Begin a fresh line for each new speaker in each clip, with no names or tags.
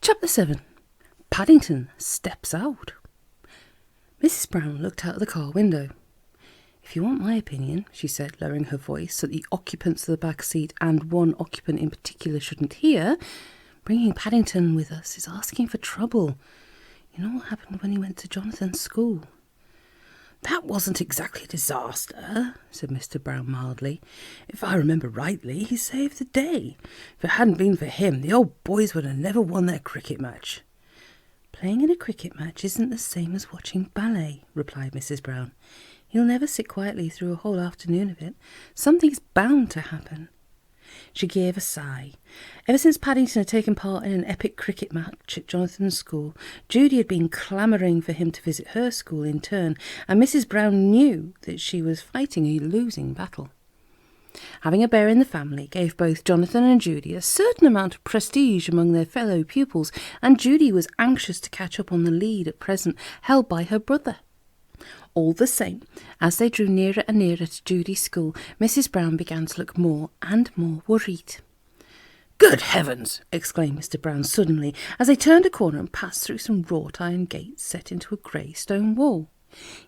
Chapter 7. Paddington steps out. Mrs. Brown looked out of the car window. "If you want my opinion," she said, lowering her voice so that the occupants of the back seat and one occupant in particular shouldn't hear, "bringing Paddington with us is asking for trouble. You know what happened when he went to Jonathan's school?" "That wasn't exactly a disaster," said Mr. Brown mildly. "If I remember rightly, he saved the day. If it hadn't been for him, the old boys would have never won their cricket match." "Playing in a cricket match isn't the same as watching ballet," replied Mrs. Brown. "You'll never sit quietly through a whole afternoon of it. Something's bound to happen." She gave a sigh. Ever since Paddington had taken part in an epic cricket match at Jonathan's school, Judy had been clamouring for him to visit her school in turn, and Mrs. Brown knew that she was fighting a losing battle. Having a bear in the family gave both Jonathan and Judy a certain amount of prestige among their fellow pupils, and Judy was anxious to catch up on the lead at present held by her brother. All the same, as they drew nearer and nearer to Judy's school, Mrs. Brown began to look more and more worried. "Good heavens!" exclaimed Mr. Brown suddenly, as they turned a corner and passed through some wrought-iron gates set into a grey stone wall.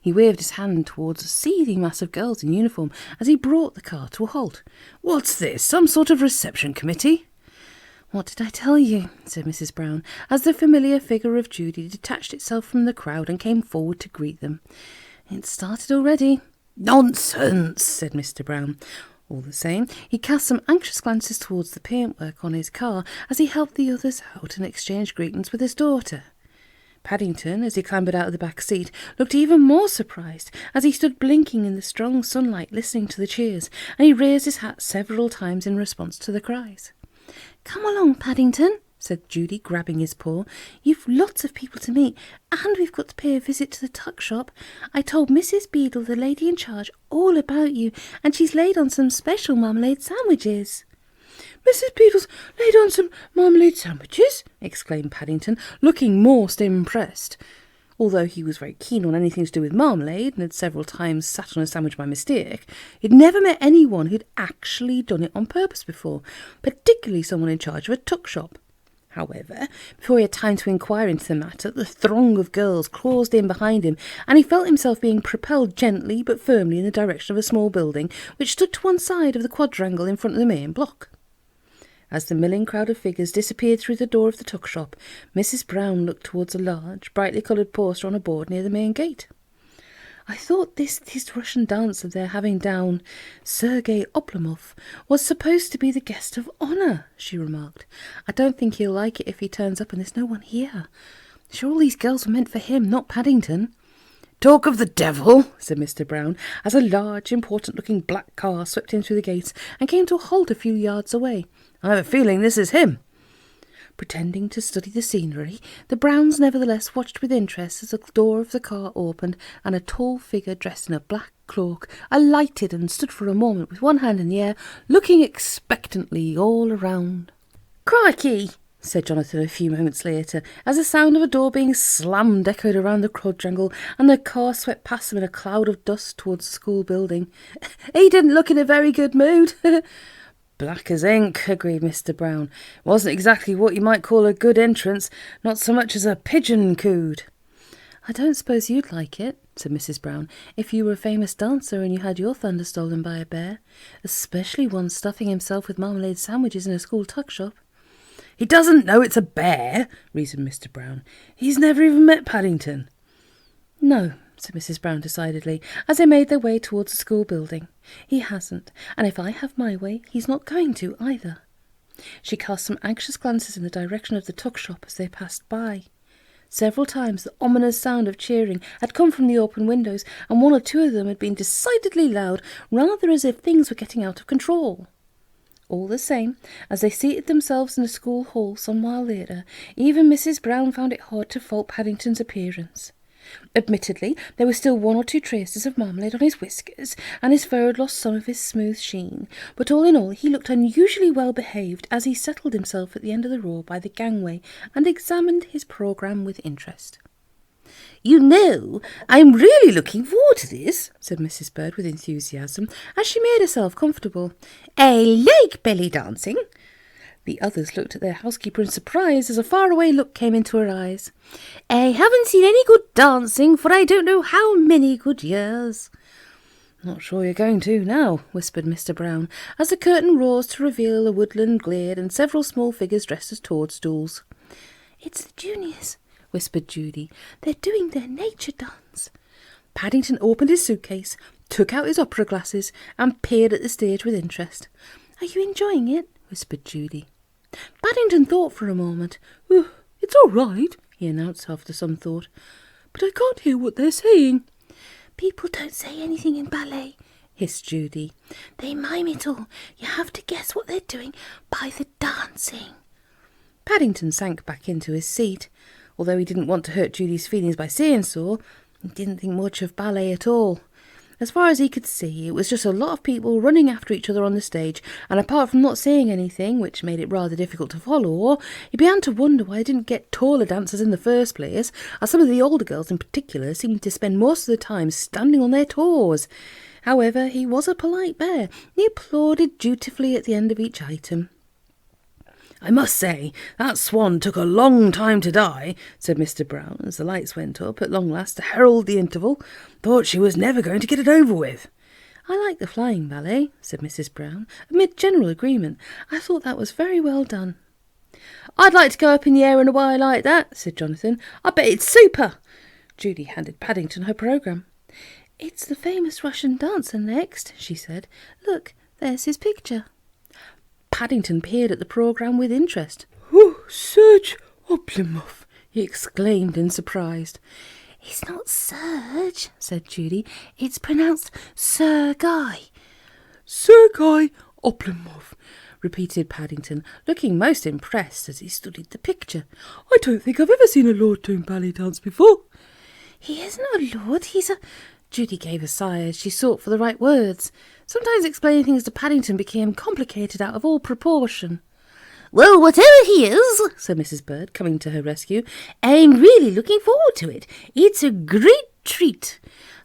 He waved his hand towards a seething mass of girls in uniform as he brought the car to a halt. "What's this, some sort of reception committee?" "What did I tell you?" said Mrs. Brown, as the familiar figure of Judy detached itself from the crowd and came forward to greet them. "It's started already." "Nonsense," said Mr. Brown. All the same, he cast some anxious glances towards the paintwork on his car as he helped the others out and exchanged greetings with his daughter. Paddington, as he clambered out of the back seat, looked even more surprised as he stood blinking in the strong sunlight listening to the cheers, and he raised his hat several times in response to the cries. "Come along, Paddington," said Judy, grabbing his paw. "You've lots of people to meet, and we've got to pay a visit to the tuck shop. I told Mrs. Beadle, the lady in charge, all about you, and she's laid on some special marmalade sandwiches." "Mrs. Beadle's laid on some marmalade sandwiches?" exclaimed Paddington, looking most impressed. Although he was very keen on anything to do with marmalade and had several times sat on a sandwich by mistake, he'd never met anyone who'd actually done it on purpose before, particularly someone in charge of a tuck shop. However, before he had time to inquire into the matter, the throng of girls closed in behind him, and he felt himself being propelled gently but firmly in the direction of a small building which stood to one side of the quadrangle in front of the main block. As the milling crowd of figures disappeared through the door of the tuck shop, Mrs. Brown looked towards a large, brightly coloured poster on a board near the main gate. "I thought this Russian dancer they're having down, Sergei Oblomov, was supposed to be the guest of honour," she remarked. "I don't think he'll like it if he turns up and there's no one here. Sure, all these girls were meant for him, not Paddington." "Talk of the devil," said Mr. Brown, as a large, important-looking black car swept in through the gates and came to a halt a few yards away. "I have a feeling this is him." Pretending to study the scenery, the Browns nevertheless watched with interest as the door of the car opened and a tall figure dressed in a black cloak alighted and stood for a moment with one hand in the air, looking expectantly all around. "Crikey!" said Jonathan a few moments later, as the sound of a door being slammed echoed around the quadrangle and the car swept past them in a cloud of dust towards the school building. "He didn't look in a very good mood." "Black as ink," agreed Mr. Brown. "Wasn't exactly what you might call a good entrance, not so much as a pigeon cooed." "I don't suppose you'd like it," said Mrs. Brown, "if you were a famous dancer and you had your thunder stolen by a bear, especially one stuffing himself with marmalade sandwiches in a school tuck shop." "He doesn't know it's a bear," reasoned Mr. Brown. "He's never even met Paddington." "No," said Mrs. Brown decidedly, as they made their way towards the school building. "He hasn't, and if I have my way, he's not going to either." She cast some anxious glances in the direction of the tuck shop as they passed by. Several times the ominous sound of cheering had come from the open windows, and one or two of them had been decidedly loud, rather as if things were getting out of control. All the same, as they seated themselves in the school hall some while later, even Mrs. Brown found it hard to fault Paddington's appearance. Admittedly, there were still one or two traces of marmalade on his whiskers, and his fur had lost some of his smooth sheen, but all in all he looked unusually well behaved as he settled himself at the end of the row by the gangway and examined his programme with interest. "You know, I'm really looking forward to this," said Mrs. Bird with enthusiasm, as she made herself comfortable. "I like belly dancing. The others looked at their housekeeper in surprise as a faraway look came into her eyes. "I haven't seen any good dancing for I don't know how many good years." "Not sure you're going to now," whispered Mr. Brown, as the curtain rose to reveal a woodland glade and several small figures dressed as toadstools. "It's the juniors," whispered Judy. "They're doing their nature dance." Paddington opened his suitcase, took out his opera glasses, and peered at the stage with interest. "Are you enjoying it?" whispered Judy. Paddington thought for a moment. "It's all right," he announced after some thought, "but I can't hear what they're saying." "People don't say anything in ballet," hissed Judy. "They mime it all. You have to guess what they're doing by the dancing." Paddington sank back into his seat. Although he didn't want to hurt Judy's feelings by saying so, he didn't think much of ballet at all. As far as he could see, it was just a lot of people running after each other on the stage, and apart from not saying anything, which made it rather difficult to follow, he began to wonder why they didn't get taller dancers in the first place, as some of the older girls in particular seemed to spend most of the time standing on their toes. However, he was a polite bear. He applauded dutifully at the end of each item. "I must say, that swan took a long time to die," said Mr. Brown, as the lights went up at long last to herald the interval. "Thought she was never going to get it over with." "I like the flying ballet," said Mrs. Brown, amid general agreement. "I thought that was very well done." "I'd like to go up in the air in a way like that," said Jonathan. "I bet it's super." Judy handed Paddington her programme. "It's the famous Russian dancer next," she said. "Look, there's his picture." Paddington peered at the programme with interest. "Oh, Serge Oblomov!" he exclaimed in surprise. "It's not Serge," said Judy. "It's pronounced Sergei." "Sergei Oblomov," repeated Paddington, looking most impressed as he studied the picture. "I don't think I've ever seen a lord doing ballet dance before." "He isn't a lord, he's a—" Judy gave a sigh as she sought for the right words. Sometimes explaining things to Paddington became complicated out of all proportion. "Well, whatever he is," said Mrs. Bird, coming to her rescue, "I'm really looking forward to it. It's a great treat."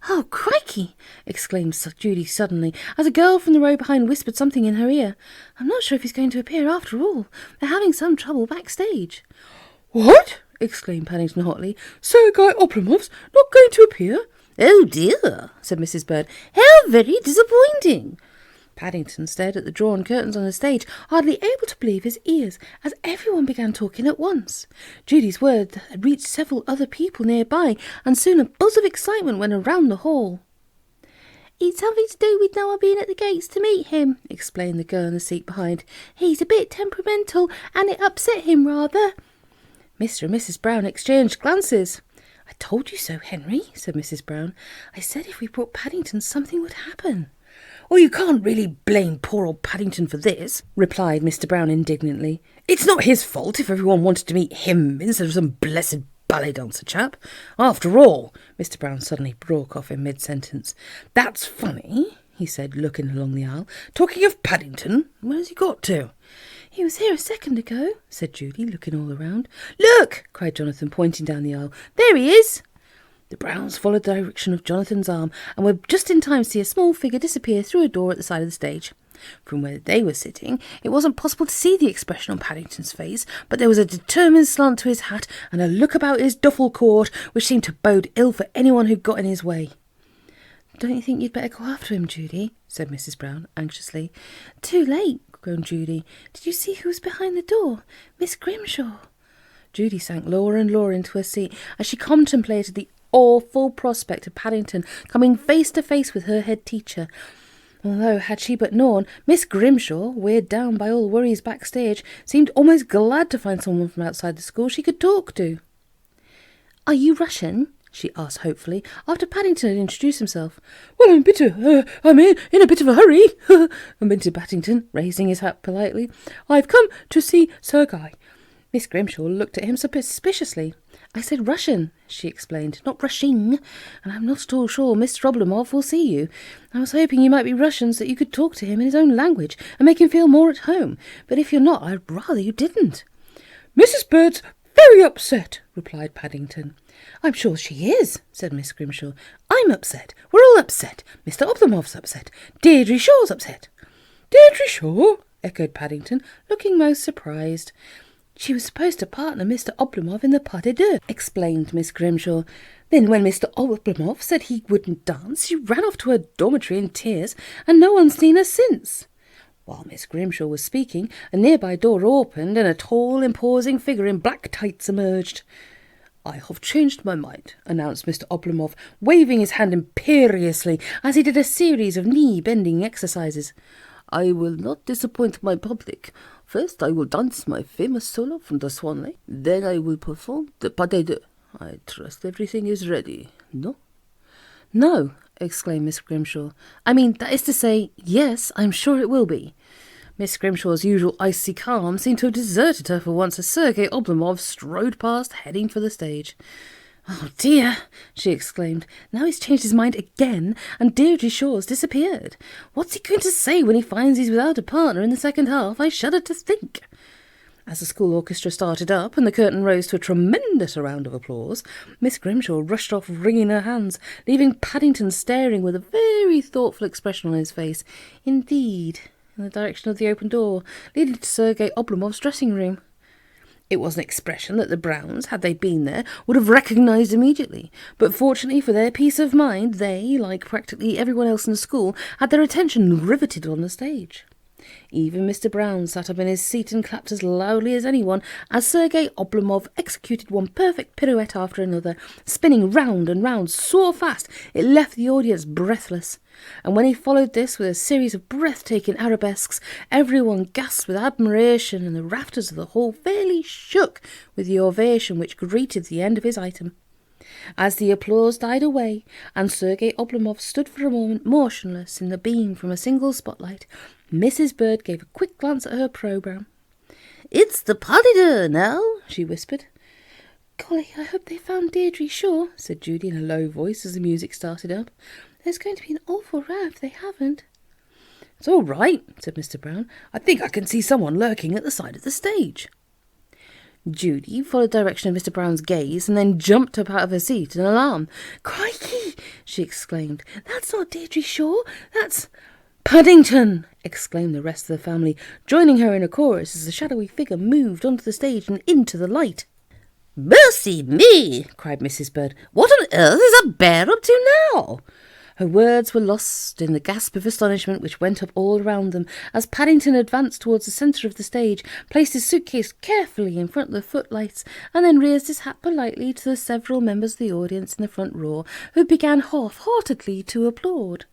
"Oh, crikey!" exclaimed Judy suddenly, as a girl from the row behind whispered something in her ear. "I'm not sure if he's going to appear after all. They're having some trouble backstage." "What?" exclaimed Paddington hotly. "Sergei Oblomov's not going to appear?" "Oh dear," said Mrs. Bird. "How very disappointing." Paddington stared at the drawn curtains on the stage, hardly able to believe his ears, as everyone began talking at once. Judy's words had reached several other people nearby, and soon a buzz of excitement went around the hall. "It's something to do with Noah being at the gates to meet him," explained the girl in the seat behind. "He's a bit temperamental, and it upset him rather." Mr. and Mrs. Brown exchanged glances. "I told you so, Henry," said Mrs. Brown. "I said if we brought Paddington something would happen." "Well, you can't really blame poor old Paddington for this," replied Mr. Brown indignantly. "It's not his fault if everyone wanted to meet him instead of some blessed ballet dancer chap. After all," Mr. Brown suddenly broke off in mid-sentence. "That's funny," he said, looking along the aisle. "Talking of Paddington, where's he got to?" "He was here a second ago," said Judy, looking all around. "Look!" cried Jonathan, pointing down the aisle. "There he is!" The Browns followed the direction of Jonathan's arm and were just in time to see a small figure disappear through a door at the side of the stage. From where they were sitting, it wasn't possible to see the expression on Paddington's face, but there was a determined slant to his hat and a look about his duffel coat which seemed to bode ill for anyone who got in his way. "Don't you think you'd better go after him, Judy?" said Mrs. Brown anxiously. "Too late," groaned Judy. "Did you see who was behind the door? Miss Grimshaw." Judy sank lower and lower into her seat as she contemplated the awful prospect of Paddington coming face to face with her head teacher. Although, had she but known, Miss Grimshaw, weighed down by all worries backstage, seemed almost glad to find someone from outside the school she could talk to. "Are you Russian?" she asked hopefully, after Paddington had introduced himself. "Well, I'm in a bit of a hurry," admitted Paddington, raising his hat politely. "I've come to see Sergei." Miss Grimshaw looked at him suspiciously. "I said Russian," she explained, "not Rushing, and I'm not at all sure Mr. Oblomov will see you. I was hoping you might be Russian so that you could talk to him in his own language and make him feel more at home, but if you're not, I'd rather you didn't." "Mrs. Bird's very upset," replied Paddington. "I'm sure she is," said Miss Grimshaw. "I'm upset. We're all upset. Mr. Oblomov's upset. Deirdre Shaw's upset." "Deirdre Shaw?" echoed Paddington, looking most surprised. She was supposed to partner Mr. Oblomov in the pas de deux, explained Miss Grimshaw. Then when Mr. Oblomov said he wouldn't dance, she ran off to her dormitory in tears, and no one's seen her since. While Miss Grimshaw was speaking, a nearby door opened, and a tall, imposing figure in black tights emerged. "I have changed my mind," announced Mr. Oblomov, waving his hand imperiously as he did a series of knee-bending exercises. "I will not disappoint my public. First I will dance my famous solo from the Swan Lake. Then I will perform the pas de deux. I trust everything is ready, no?" "No," exclaimed Miss Grimshaw. "I mean, that is to say, yes, I'm sure it will be." Miss Grimshaw's usual icy calm seemed to have deserted her for once as Sergei Oblomov strode past, heading for the stage. "Oh dear," she exclaimed. "Now he's changed his mind again, and Deirdre Shaw's disappeared. What's he going to say when he finds he's without a partner in the second half? I shudder to think." As the school orchestra started up and the curtain rose to a tremendous round of applause, Miss Grimshaw rushed off wringing her hands, leaving Paddington staring with a very thoughtful expression on his face. Indeed, in the direction of the open door, leading to Sergei Oblomov's dressing room. It was an expression that the Browns, had they been there, would have recognised immediately, but fortunately for their peace of mind, they, like practically everyone else in the school, had their attention riveted on the stage. Even Mr. Brown sat up in his seat and clapped as loudly as anyone as Sergei Oblomov executed one perfect pirouette after another, spinning round and round so fast it left the audience breathless. And when he followed this with a series of breathtaking arabesques, everyone gasped with admiration, and the rafters of the hall fairly shook with the ovation which greeted the end of his item. As the applause died away, and Sergei Oblomov stood for a moment motionless in the beam from a single spotlight, Mrs. Bird gave a quick glance at her programme. "It's the pas de deux now," she whispered. "Golly, I hope they found Deirdre Shaw," said Judy in a low voice as the music started up. "There's going to be an awful row if they haven't." "It's all right," said Mr. Brown. "I think I can see someone lurking at the side of the stage." Judy followed the direction of Mr. Brown's gaze and then jumped up out of her seat in alarm. "Crikey!" she exclaimed. "That's not Deirdre Shaw, that's—" "Paddington!" exclaimed the rest of the family, joining her in a chorus as the shadowy figure moved onto the stage and into the light. "Mercy me!" cried Mrs. Bird. "What on earth is a bear up to now?" Her words were lost in the gasp of astonishment which went up all around them as Paddington advanced towards the centre of the stage, placed his suitcase carefully in front of the footlights, and then raised his hat politely to the several members of the audience in the front row, who began half-heartedly to applaud.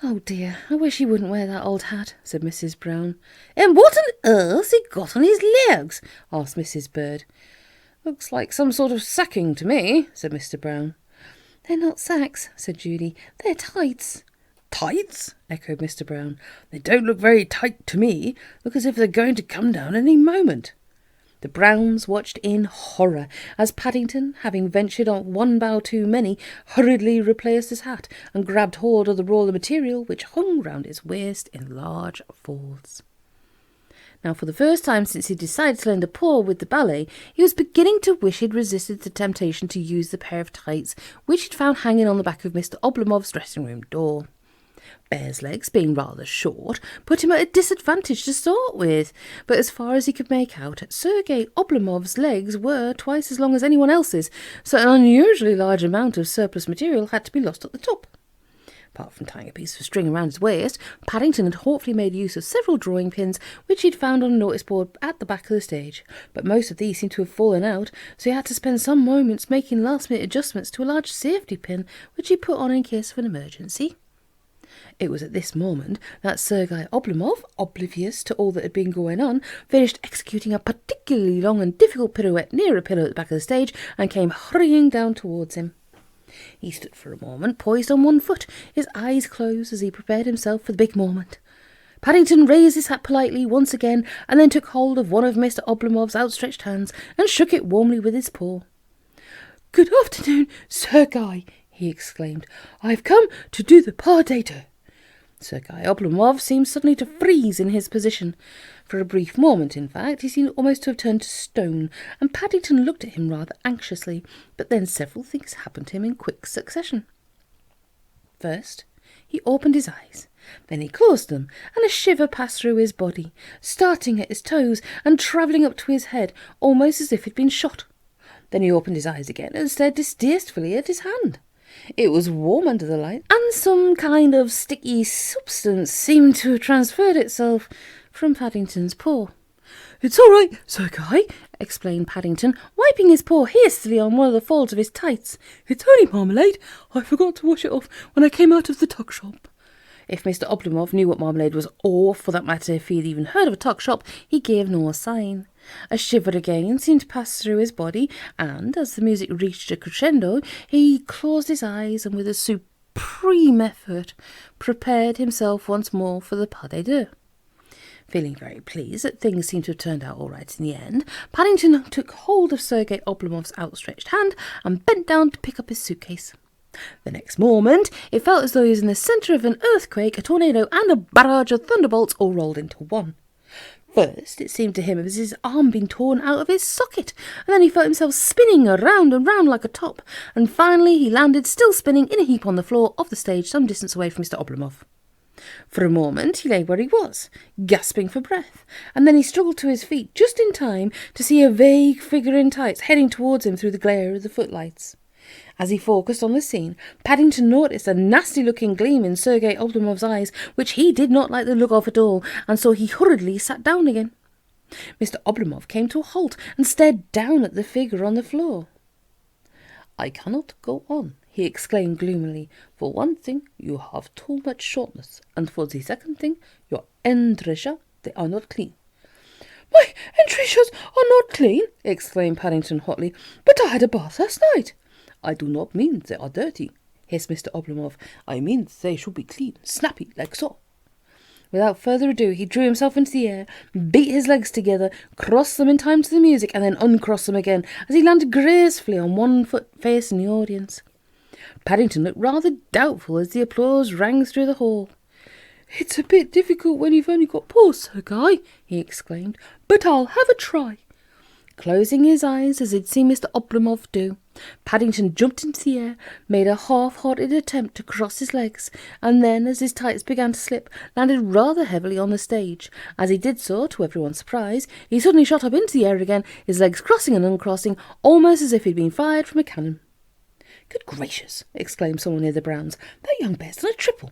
"Oh dear, I wish he wouldn't wear that old hat," said Mrs. Brown. "And what on earth's he got on his legs?" asked Mrs. Bird. "Looks like some sort of sacking to me," said Mr. Brown. "They're not sacks," said Judy. "They're tights." "Tights?" echoed Mr. Brown. "They don't look very tight to me. Look as if they're going to come down any moment." The Browns watched in horror as Paddington, having ventured on one bow too many, hurriedly replaced his hat and grabbed hold of the roll of material which hung round his waist in large folds. Now, for the first time since he decided to lend a paw with the ballet, he was beginning to wish he'd resisted the temptation to use the pair of tights which he'd found hanging on the back of Mr. Oblomov's dressing-room door. Bear's legs, being rather short, put him at a disadvantage to start with, but as far as he could make out, Sergei Oblomov's legs were twice as long as anyone else's, so an unusually large amount of surplus material had to be lost at the top. Apart from tying a piece of string around his waist, Paddington had thoughtfully made use of several drawing pins which he'd found on a notice board at the back of the stage, but most of these seemed to have fallen out, so he had to spend some moments making last-minute adjustments to a large safety pin which he put on in case of an emergency. It was at this moment that Sergei Oblomov, oblivious to all that had been going on, finished executing a particularly long and difficult pirouette near a pillar at the back of the stage and came hurrying down towards him. He stood for a moment, poised on one foot, his eyes closed as he prepared himself for the big moment. Paddington raised his hat politely once again and then took hold of one of Mr. Oblomov's outstretched hands and shook it warmly with his paw. "Good afternoon, Sergei," he exclaimed. "I've come to do the pas de deux." Sergei Oblomov seemed suddenly to freeze in his position. For a brief moment, in fact, he seemed almost to have turned to stone, and Paddington looked at him rather anxiously, but then several things happened to him in quick succession. First, he opened his eyes, Then he closed them, and a shiver passed through his body, starting at his toes and travelling up to his head, almost as if he'd been shot. Then he opened his eyes again and stared distastefully at his hand. It was warm under the light, and some kind of sticky substance seemed to have transferred itself from Paddington's paw. "It's all right, Sir Guy," explained Paddington, wiping his paw hastily on one of the folds of his tights. "It's only marmalade. I forgot to wash it off when I came out of the tuck shop." If Mr. Oblomov knew what marmalade was, or, for that matter, if he had even heard of a tuck shop, he gave no sign. A shiver again seemed to pass through his body, and, as the music reached a crescendo, he closed his eyes and, with a supreme effort, prepared himself once more for the pas de deux. Feeling very pleased that things seemed to have turned out all right in the end, Paddington took hold of Sergei Oblomov's outstretched hand and bent down to pick up his suitcase. The next moment, it felt as though he was in the centre of an earthquake, a tornado, and a barrage of thunderbolts all rolled into one. First, it seemed to him as if his arm had been torn out of his socket, and then he felt himself spinning around and round like a top, and finally he landed, still spinning, in a heap on the floor of the stage some distance away from Mr. Oblomov. For a moment he lay where he was, gasping for breath, and then he struggled to his feet just in time to see a vague figure in tights heading towards him through the glare of the footlights. As he focused on the scene, Paddington noticed a nasty-looking gleam in Sergei Oblomov's eyes, which he did not like the look of at all, and so he hurriedly sat down again. Mr. Oblomov came to a halt and stared down at the figure on the floor. "I cannot go on," he exclaimed gloomily. "For one thing, you have too much shortness, and for the second thing, your entrails, they are not clean." "My entrails are not clean!" exclaimed Paddington hotly. "But I had a bath last night." "I do not mean they are dirty," hissed Mr. Oblomov. "I mean they should be clean, snappy, like so." Without further ado, he drew himself into the air, beat his legs together, crossed them in time to the music, and then uncrossed them again as he landed gracefully on one foot facing the audience. Paddington looked rather doubtful as the applause rang through the hall. "It's a bit difficult when you've only got paws, Sir Guy," he exclaimed, "but I'll have a try." Closing his eyes as he'd seen Mr. Oblomov do, Paddington jumped into the air, made a half-hearted attempt to cross his legs, and then, as his tights began to slip, landed rather heavily on the stage. As he did so, to everyone's surprise, he suddenly shot up into the air again, his legs crossing and uncrossing, almost as if he'd been fired from a cannon. "Good gracious!" exclaimed someone near the Browns. "That young bear's done a triple."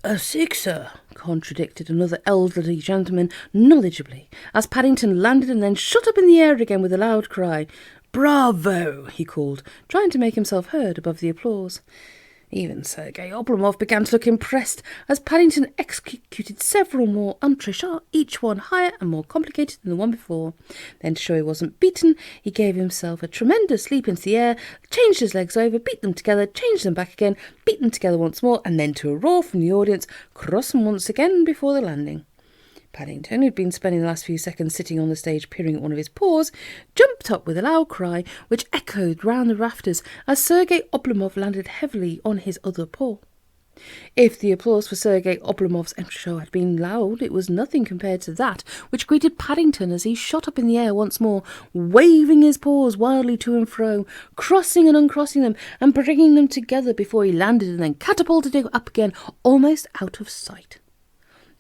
"A sixer," contradicted another elderly gentleman knowledgeably, as Paddington landed and then shot up in the air again with a loud cry. "Bravo!" he called, trying to make himself heard above the applause. Even Sergei Oblomov began to look impressed as Paddington executed several more entrechats, each one higher and more complicated than the one before. Then, to show he wasn't beaten, he gave himself a tremendous leap into the air, changed his legs over, beat them together, changed them back again, beat them together once more, and then, to a roar from the audience, crossed them once again before the landing. Paddington, who'd been spending the last few seconds sitting on the stage peering at one of his paws, jumped up with a loud cry which echoed round the rafters as Sergei Oblomov landed heavily on his other paw. If the applause for Sergei Oblomov's show had been loud, it was nothing compared to that which greeted Paddington as he shot up in the air once more, waving his paws wildly to and fro, crossing and uncrossing them, and bringing them together before he landed and then catapulted up again, almost out of sight.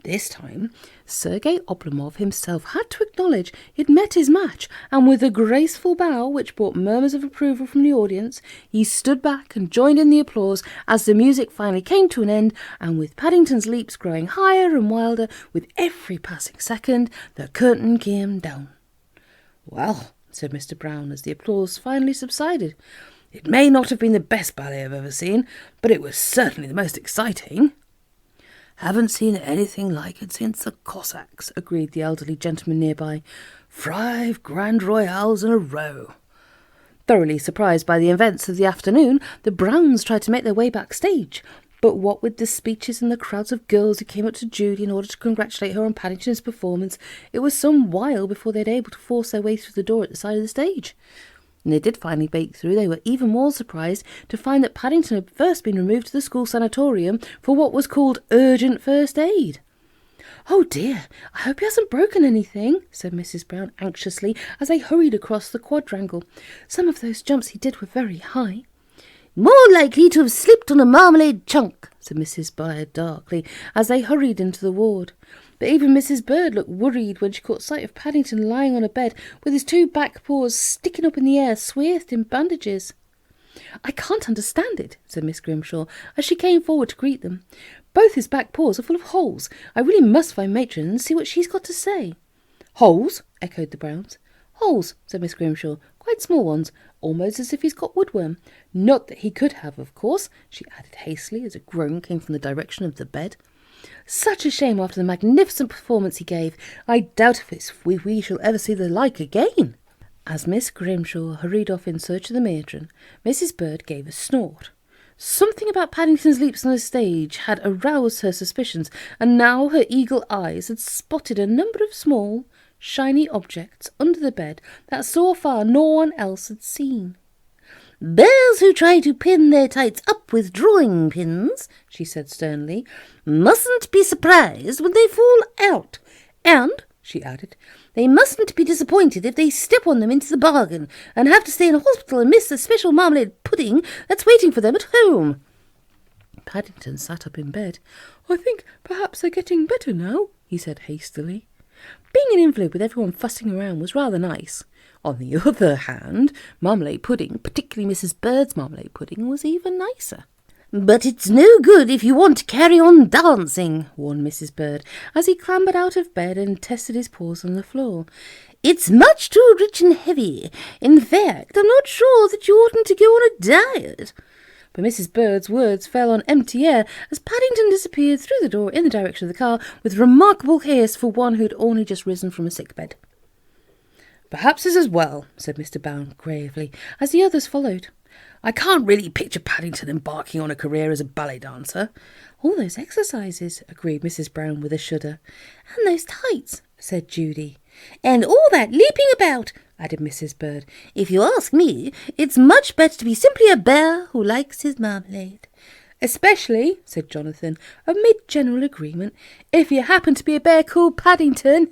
This time, Sergei Oblomov himself had to acknowledge he had met his match, and with a graceful bow which brought murmurs of approval from the audience, he stood back and joined in the applause as the music finally came to an end, and with Paddington's leaps growing higher and wilder with every passing second, the curtain came down. "Well," said Mr. Brown as the applause finally subsided, "it may not have been the best ballet I've ever seen, but it was certainly the most exciting." "Haven't seen anything like it since the Cossacks," agreed the elderly gentleman nearby. "5 grand royales in a row." Thoroughly surprised by the events of the afternoon, the Browns tried to make their way backstage, but what with the speeches and the crowds of girls who came up to Judy in order to congratulate her on Paddington's performance, it was some while before they had able to force their way through the door at the side of the stage. When they did finally break through, they were even more surprised to find that Paddington had first been removed to the school sanatorium for what was called urgent first aid. "Oh dear, I hope he hasn't broken anything," said Mrs. Brown anxiously as they hurried across the quadrangle. "Some of those jumps he did were very high." More likely to have slipped on a marmalade chunk, said Mrs. Bird darkly, as they hurried into the ward. But even Mrs. Bird looked worried when she caught sight of Paddington lying on a bed with his 2 back paws sticking up in the air, swathed in bandages. I can't understand it, said Miss Grimshaw, as she came forward to greet them. Both his back paws are full of holes. I really must find Matron and see what she's got to say. Holes? Echoed the Browns. Holes, said Miss Grimshaw, quite small ones, almost as if he's got woodworm. Not that he could have, of course, she added hastily as a groan came from the direction of the bed. Such a shame after the magnificent performance he gave. I doubt if we shall ever see the like again. As Miss Grimshaw hurried off in search of the matron, Mrs. Bird gave a snort. Something about Paddington's leaps on the stage had aroused her suspicions, and now her eagle eyes had spotted a number of small, shiny objects under the bed that so far no one else had seen. "Bears who try to pin their tights up with drawing pins," she said sternly, "mustn't be surprised when they fall out. And," she added, "they mustn't be disappointed if they step on them into the bargain and have to stay in a hospital and miss the special marmalade pudding that's waiting for them at home." Paddington sat up in bed. "I think perhaps they're getting better now," he said hastily. Being an invalid with everyone fussing around was rather nice. On the other hand, marmalade pudding, particularly Mrs. Bird's marmalade pudding, was even nicer. "But it's no good if you want to carry on dancing," warned Mrs. Bird, as he clambered out of bed and tested his paws on the floor. "It's much too rich and heavy. In fact, I'm not sure that you oughtn't to go on a diet." But Mrs. Bird's words fell on empty air as Paddington disappeared through the door in the direction of the car with remarkable haste for one who had only just risen from a sick bed. "Perhaps it's as well," said Mr. Bound gravely, as the others followed. "I can't really picture Paddington embarking on a career as a ballet dancer." "All those exercises," agreed Mrs. Brown with a shudder. "And those tights," said Judy. "And all that leaping about," added Mrs. Bird. "If you ask me, it's much better to be simply a bear who likes his marmalade." "Especially," said Jonathan, amid general agreement, "if you happen to be a bear called Paddington."